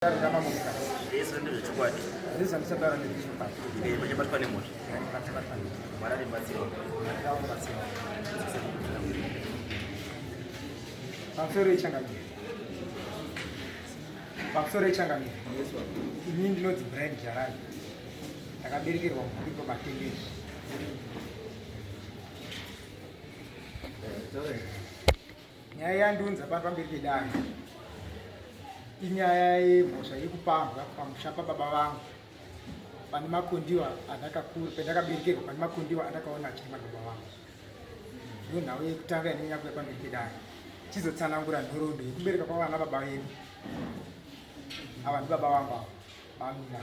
Ini ndinodzi brand jarani ndakaberekerwa mudiko matengezi nyaya yandunza pamberi pedare inyaya yemhosva yekupambwa pamusha pababa vangu pane makondiwa andakakura pendakaberekerwa pane makondiwa andakaona achiri mababa vangu ndiyo nhau yekutanga inonyanya kuya pamberi pedare chizotsanangura nhoroondo yekubereka kwavana baba vedu ava ndibaba vangu ava vamira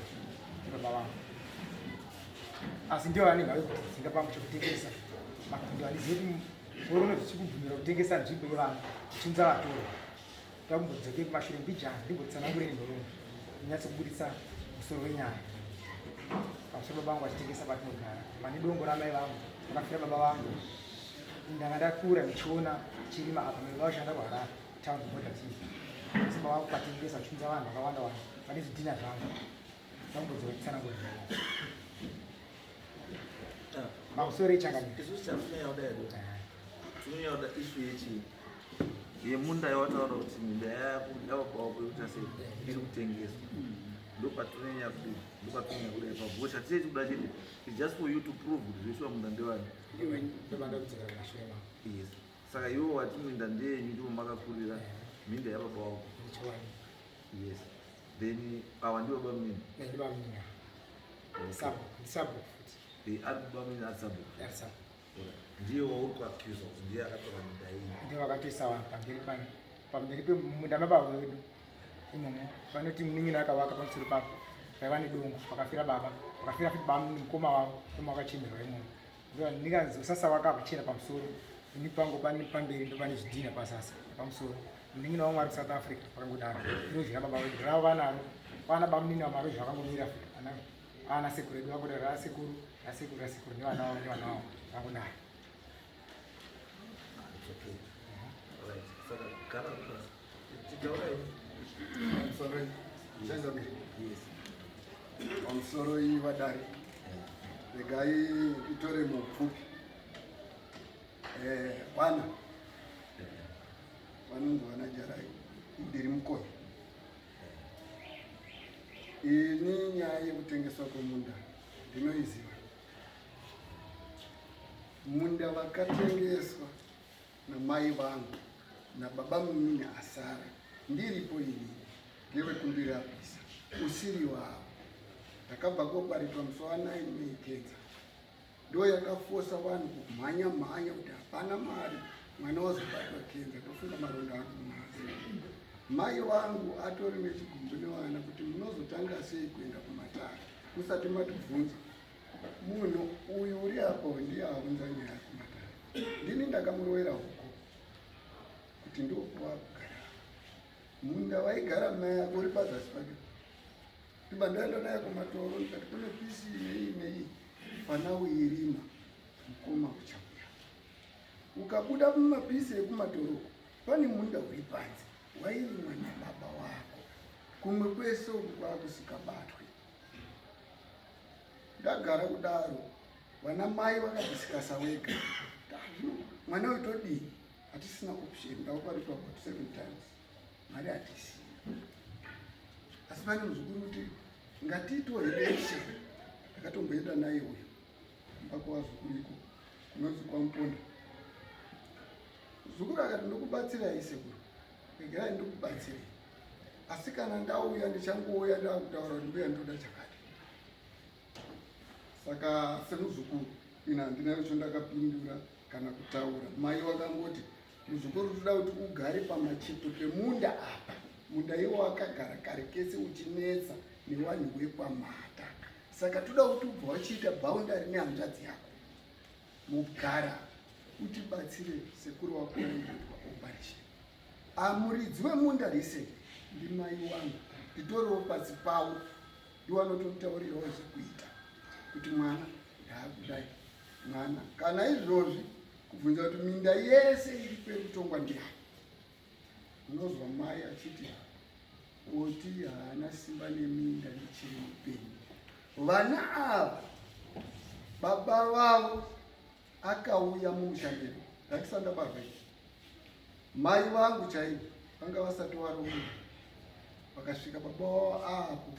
baba vangu asi ndio vane nhau yekuti dzinga pamusha kutengesa makondiwa ndizive kuti vorono zvichikubvumira kutengesa nzvimbo yevanhu zvichiunza vatoro takumbodzoke kumashure mbijana ndimbotsanangureni nhoroondo inyatsokubudisa musoro wenyaya pamusoro baba vangu vachitengesa patinogara pane dongo ramai vangu vakafira baba vangu ndanga ndakura ndichiona chirima apa mai vashanda kuharare town border city asi baba vangu patengesa vachiunza vanhu vakawanda vanhu pane zvidhina zvangu takumbodzoka kutsanangureni mamusoro echangamiro tunyoda isu yechi yemunda yawataura kuti minda yavabvawo kwekuita sei iri kutengeswa ndopatinonyanya kudai pavhosha tisei chikuda chete its just for you to prove kuti zvoiswa munda ndevani yes saka iwo wati minda ndeyenyu ndipo makakurira minda yababa wako yes then ava ndivo baba mini ari baba mini arisabo ndiye wauri kuaccuse kuti ndiye akatora minda iyi ndiye vakatoisa vanhu pamberi pemunda mababa vedu imomo vanoti munin'ina akavaka pamusoro papo paiva nedongo vakafira baba vakafira futi baba mukoma wavo koma vakachemerwa imomo ndiva ndingazosasa waka vachena pamusoro ini pango pamberi ndo pane zvidhina pasasa pamusoro munin'ina wamwe ari South Africa vakangodaro ndiro zvira baba vedu rava vanaro vana baba munini wamaro zvakangomira futi ana sekuru edu vakodaro asekuru nevana vavo vakangodaro. Pamusoro ivadare regai itore mupfupi vana vanonzi vana jarai ndiri mukoni ini nyaya yekutengeswa kwemunda ndinoiziva munda vakatengeswa namai vangu nababa mumini asara ndiripo ini ngevekundirapisa usiri wavo ndakabva kobaritwa musi wa9 Mei kenza ndo yakafosa vanhu kumhanya kuti hapana mari mwana wazobatwa kenza tofunga maronda angu mazi mai vangu atori nechigumbu nevana kuti munozotanga sei kuenda kumatare musati matibvunza munhu uyu uri apo ndiye aunza nyaya kumatare ndini ndakamurowera huko kuti ndokwakugara munda waigara mai ako uri pazasi pake iba ndaenda naye kumatoro ndikati kune pisi nei fana uirima mukoma uchauya ukabuda mumapisi ekumatoro pane munda uri panze wairimwa nababa wako kumwe kwese uku kwakusikabatwe ndagara kudaro vana mai vakadisikasa wega mwana wetodini hatisina option ndauparitwa about 7 times mari hatisina asi pane muzukuru kuti ngatiitoredeshe ndakatomboenda naye uyu mbako wazukuriko kunonzi kwamuponda zukuru akati ndokubatsirai sekuru regerai ndokubatsirei asi kana ndauya ndichangouya ndakutaura kuti mbuya ndoda chakati saka semuzukuru ina handina icho ndakapindura kana kutaura mai vakangoti muzukuru toda kuti ugare pamacheto pemunda apa munda iwo akagara kare kese uchinetsa nevanhu vekwamata saka toda kuti ubva wachiita bhaundari nehanzvadzi yako mugara utibatsire sekuru wako waitwa operation amuridzi wemunda rese ndimai wangu nditoriwo pasi pavo ndiwanotomutaurirawo zvekuita kuti mwana ndaakudai mwana kana izvozvi kubvunza kuti minda yese iri kwekutongwa ndiyani unozwa mai achiti kuti haana simba neminda ndichiri mupenyu. Vana ava baba vavo akauya mumusha medu ndakisanda barwa iyi. Mai vangu chaivo vanga vasati varoora, vakasvika baba wavo apo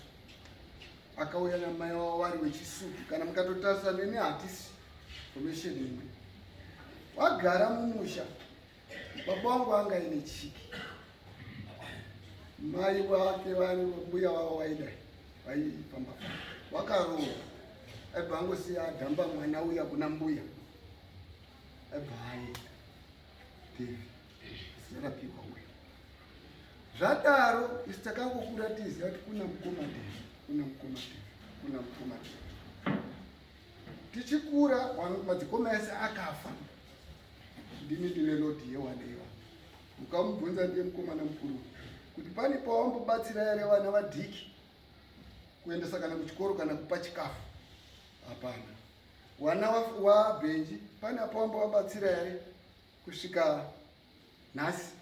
akauya namai wavo vari wechisuku. Kana mukatotarisa neni hatisi formation imwe. Wagara mumusha, baba wangu anga aine chiki, mai wake vari mbuya wavo waidai vaifamba wakaroora. Aibva angosiya adhamba mwana uya kuna mbuya, aibva aenda Devi asingarapiwa uya. Zvadaro isi takangokura tiziva kuti kuna mukoma Devi, kuna mukoma Devi, kuna mukoma Devi. Tichikura madzikoma ese akafa. Ndini ndine lodi yewaneiwa. Mukamubvunza ndiye mukomana mukuru kuti pane pawambobatsira ere vana vadhiki kuendesa kana kuchikoro kana kupa chikafu? Hapana. Wana waBhenji pane pawambovabatsira ere kusvika nhasi?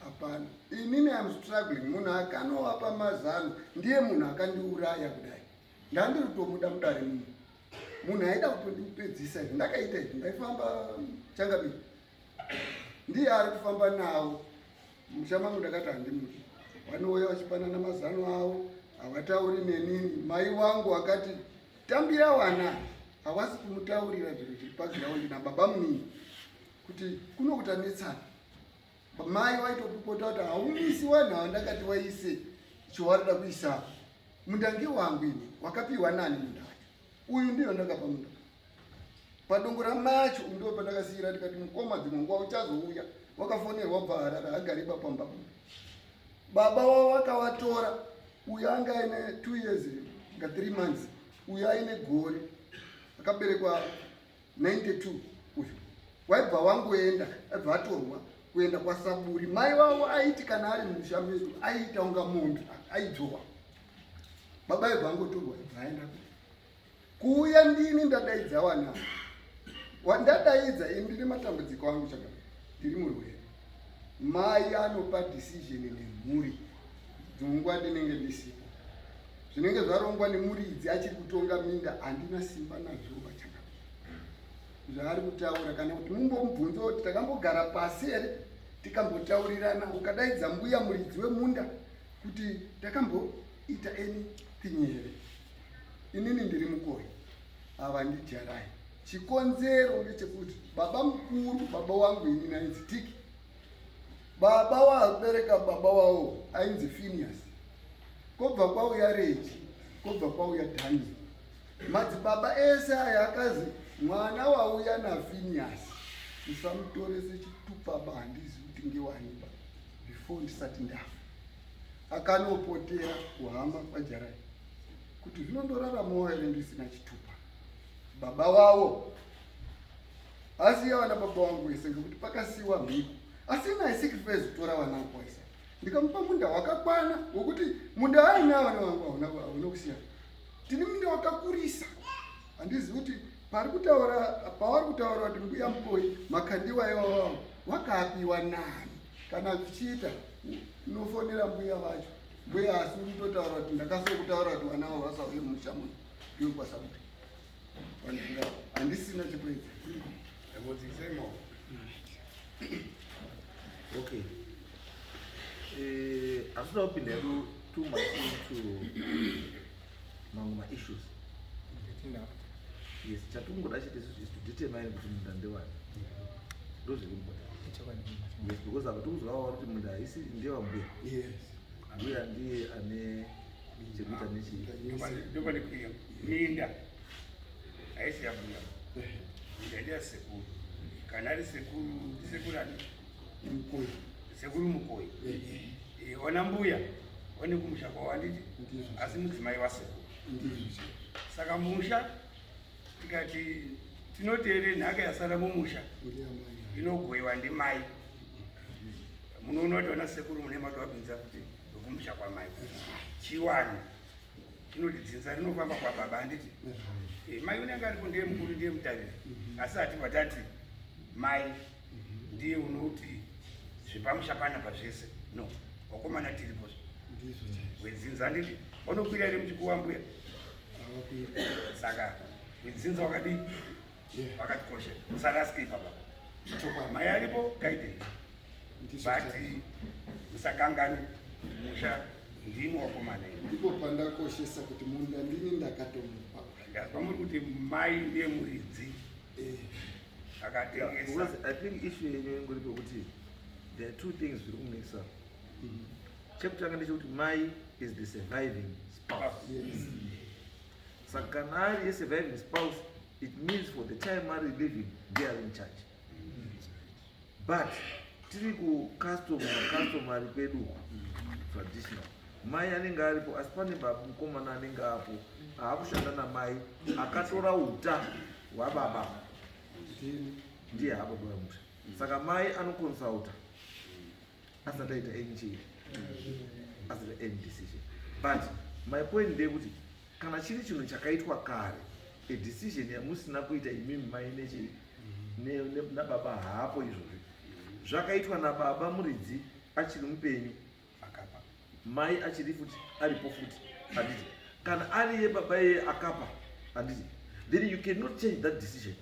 Hapana. Inini am struggling. Munhu akanovapa mazano ndiye munhu akandiuraya kudai. Ndandiri kutomuda mudare muno. Munhu aida kutondipedzisa izvi. Ndakaita izvi, ndaifamba Changabi. Ndiye ari kufamba nawo. Musha mangu ndakati handimudi. Vanouya vachipanana mazano avo, havatauri nenini. Mai wangu akati tambira wana, havasi kumutaurira zviro zviri pagiraundi nababa munini kuti kunokutanetsana. Mai waitopopota kuti haumisi wanhau ndakati waise chiwarida kuisa munda ngewangu ini, wakapiwa nani munda wacho? Uyu ndiyo ndakapa munda. Padongo ramai acho ndo pandakasiyira tikati mukoma dzimwe nguva uchazouya. Wakafonerwa bva Harare agariba pamba. Baba wavo vakavatora, uyu anga aine 2 years nga 3 months, uyu aine gore, akaberekwa 92 uyu. Waibva wangoenda, aibva atorwa kuenda kwaSaburi. Mai wavo aiti kana ari mumusha medu aiita unga munhu aidzvowa. Baba aibva angotorwa aibva aenda kuuya. Ndini ndadaidza wana, wandadaidza ini ndine matambudziko angu chakati ndiri murwere. Mai anopa decision nemhuri dzingwa ndinenge ndisipo. Zvinenge zvarongwa nemuridzi achiri kutonga minda handina simba nazvo vachaka. Zvaari kutaura kana kuti mumbomubvunza kuti takambogara pasi ere tikambotaurirana ukadaidza mbuya muridzi wemunda kuti takamboita anything here. Inini ndiri mukoi, ava ndijarai. Chikonzero ndechekuti baba mukuru, baba wangu ini ainzi Tiki. Baba wabereka baba wavo ainzi Phineas. Kobva kwauya Reji, kobva kwauya Dhani. Madzibaba ese aya akazi mwana wauya naPhineas musamutore sechitupa handizi kuti ngewaniba before ndisati ndafa. Akanopotera kuhamba kwajarai kuti zvinondoraramawo ere ndisina chitupa. Baba wavo asiya wana baba wangu wese ngekuti pakasiwa mhiko. Asina isikifezi kutora wana kwese. Ndikamupa munda wakakwana wokuti munda aina wana wangu hauna kusiyana. Tini munda wakakurisa. Handizi kuti pavari kutaura kuti mbuya mukoi makandiwa iwavo wakapiwa nani. Kana zvichiita unofonera mbuya vacho. Mbuya asi kutotaura kuti ndakasokutaura kuti wana wavo vasauye mumusha muno ndiyo kwaSaburi. Handisina chipedza. Okay. After opening too much into my issues. Yes, chatungo dashi is to determine between Dandewa. Those are important. Yes, because I've told you how to munda isi ndewa mbe. Yes. Mbuya ndiye ane chebita nishi. Nobody clear. Minda. Aisi ya mbuya. Ndia sekuru. Kanali sekuru ani Mukoi. Sekuru mukoi. Ona mbuya. Oni kumusha kwa wanditi. Asi mudzimai wasekuru. Saka musha tikati tinotere nhaka yasara mumusha inogoyiwa ndimai. Munoona kuti vana sekuru mune madwabhinza kuti ndokumusha kwamai. Chiwani chinotidzinza rinofamba kwababa handiti. Mai unenge aripo ndiye mukuru ndiye mutariri. Asi hati vatati mai ndiye unoti zvepamusha panapa zvese. No, wakomana tiripo. wedzinza nditi unokwira iri muchikuwa mbuya saka wedzinza wakadii wakatikosha musaraskipa baba mai aripo kaite bati musakangani musha ndimo wakomana ndipo pandakoshesa kuti munda ndini ndakatomupa ndazwa muri kuti mai ndiye muridzi akatengesa. I think issue yenyewe ngoripo kuti there are two things zviri kumikisa. Chekutanga ndechekuti mai is the surviving spouse. Saka kana ari surviving spouse, it means for the time ari living they are in charge. But tiri ku customary kwedu traditional, mai anenge aripo asi pane mukomana anenge apo aakushanda namai akatora uta hwababa ndiye haababa musha. Saka mai anoconsulta asati aita any change, asati any decision. But my point ndekuti kana chiri chinhu chakaitwa kare, a decision yamusina kuita imimi mai nechi nababa haapo izvozvi zvakaitwa nababa muridzi achiri mupenyu akapa, mai achiri futi aripo futi, handiti kana ari yebaba yeye akapa, handiti then you cannot change that decision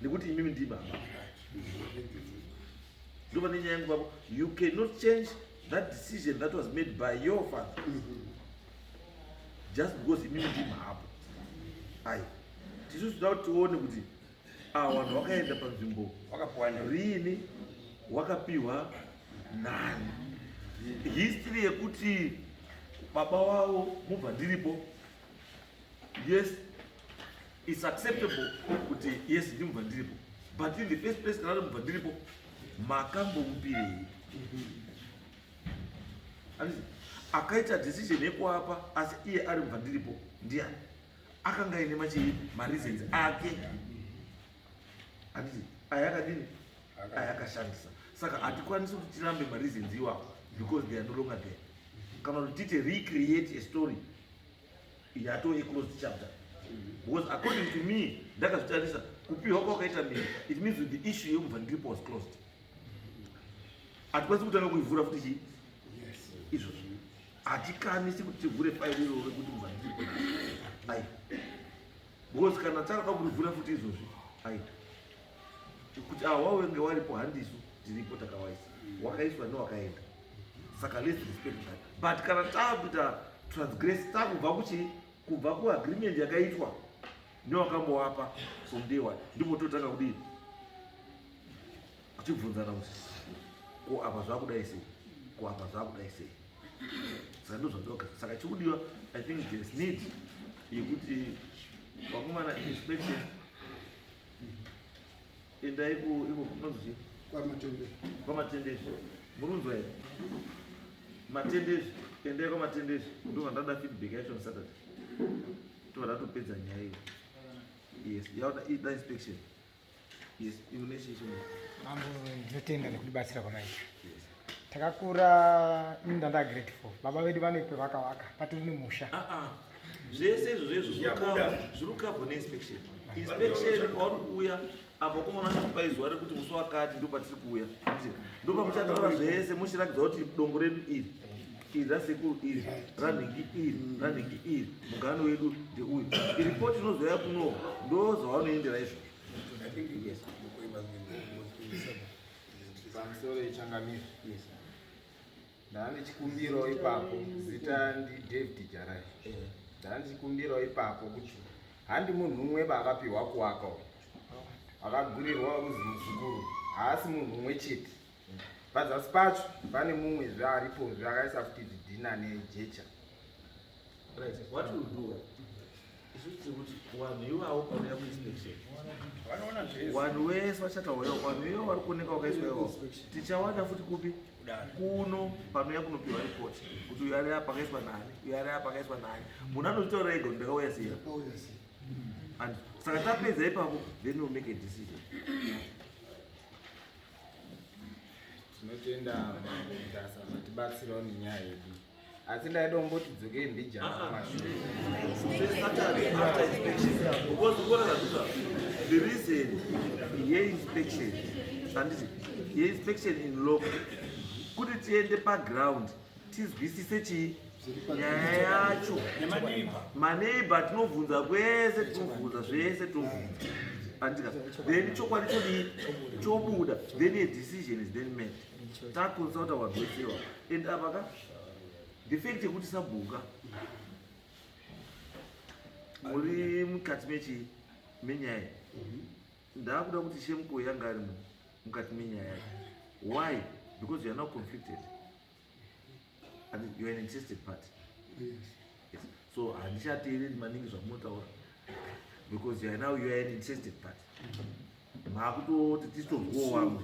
nekuti imimi ndi baba. Ndoba nenyaya yangu babo, you cannot change that decision that was made by your father just because imimi ndi hapo. Ai tisu toda tione kuti vanhu vakaenda panzvimbo rini, wakapiwa nani, history yekuti baba wavo mubva ndiripo, yes it's acceptable kuti yes ndimubva ndiripo, but in the first place kana mubva ndiripo makambomupirei? Akaita decision yekuapa asi iye ari mubva ndiripo ndiani? Akanga aine mareasons ake, handiti ayakadini ayakashandisa. Saka hatikwanisi kuti tirambe mareasons iwapo because they are no longer there. Kana kuti tite recreate a story yato a closed chapter, because according to me ndakazvitarisa kupiwa kwakaita mimi, it means that the issue yemubva ndiripo was closed. Hatikwanisi kutanga kuivhura futi chii izvozvo, hatikanisi kuti tivhure faili iroro rekuti mubva ndiripo ai, because kana takada kurivhura futi izvozvi ai kuti wawenge waripo handisu tiripo takawaisa, wakaiswa newakaenda. Saka let's respect that. But kana takuita transgress takubva kuchi kubva kuagreement yakaitwa newakambowapa from day one, ndipo totanga kudini kuchibvunzana kuti ko apa zvakudai sei, ko apa zvakudai sei. Saka ndozvadoka. Saka chikudiwa, I think there's need yekuti vakomana inspection endai kunonzi kwamatendezi, murunzwa here matendezi, endai kwamatendezi. Ndobva ndada feedback yacho on Saturday, tobva datopedza nyaya iyo. Yes, yaona ida inspection. Yes, initiation. Mambo ndinotenda nekudibatsira kwamaizvi. Takakura ini ndanda grade 4. Baba vedu vane pevakavaka patori nemusha. Zvese izvozvo zviri kabva neinspection. Inspection pauri kuuya apo kumona kupa zuva rekuti musi wakati ndo patiri kuuya, ndopamuchatora zvese muchiratidza kuti dongo redu iri rasekuru iri ranhingi iri mugano wedu ndeuyu. Iripoti inozoya kuno ndo zvavanoendera izvo. Pamusoro yechangamiro, ndane chikumbiro ipapo, zita ndi David Jarai. Ndane chikumbiro ipapo kuti handi munhu umwe bakapiwa kuwaka uyu akagurirwa kuzi muzukuru, haasi munhu umwe chete. Pazasi pacho pane mumwe zvaaripo zvakaisa kuti zvidhina nejecha. Right, what will do? Isuti kuti vanhu ivavo panouya kuinspection, vanhu vese vachataura, vanhu ivo vari kuoneka vakaiswa ivo tichawana futi kupi kuno panouya kunopiwa ripoti kuti uyu ari apa akaiswa nani, uyu ari apa akaiswa nani. Munhu anozvitaura ega kuti ndakauya sei, and saka tapedza ipapo then we'll make a decision. Tinotenda MUTASA matibatsirawo nenyaya yedu, asi ndaida kungoti dzokei ndijana kumashure. The reason ye inspection in local kuti tiende paground tizwisise chii nyaya yacho. Maneighbor tinovhunza kwese, tinovhunza zvese, tinovhunza. Andika. Then chokwadi chodii chobuda. Then a decision is then made. Takonsulta vanhu vese ivavo. And apa the fact yekuti sabhuka muri mukati menyaya ndakuda kuti shemuko yanga ari mukati menyaya. Why? Because you are now conflicted and you are an interested party. Yes. So handichateereri maningi zvamunotaura because you are an interested party. Maakutoti tisitozwawo vamwe.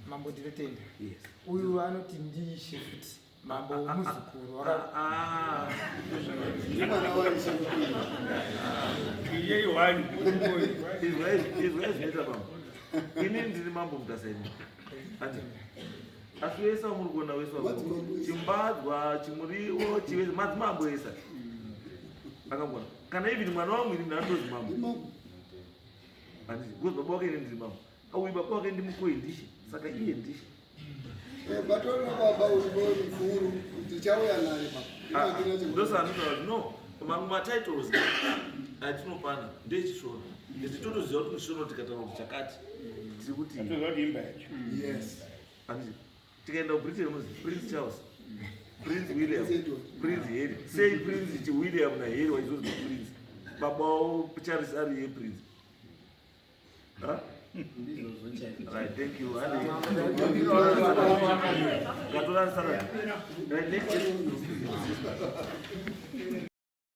Mambo ndinotenda. Yes. Uyu anoti ndishe futi. Mambo muzukuru. Zvinoita mambo. Ini ndiri mambo mutasaini. Asi vese vamuri kuona vese vako chimbadzwa, chimuriwo, chivese madzimambo esa. Akambona. Kana even mwana wangu ini ndandozi mambo. Anditi, because baba wake ini ndiri mambo. Uyu baba wake ndimukoyi ndishe. Saka iye ndishe. Batona baba uliboni mfuru tichauya naye baba. Ndosanotaura no. Mamwe titles atinopana ndechishona. Nditotoziva kuti shona tikataura kuti chakati. Tiri kuti yes. Anditi. Tikaenda kuBritain muzi Prince Charles. Prince William. Prince Harry. Say Prince William na Harry waizozi Prince. Baba wao Charles ari Prince. Huh? Right, thank you. Right, next.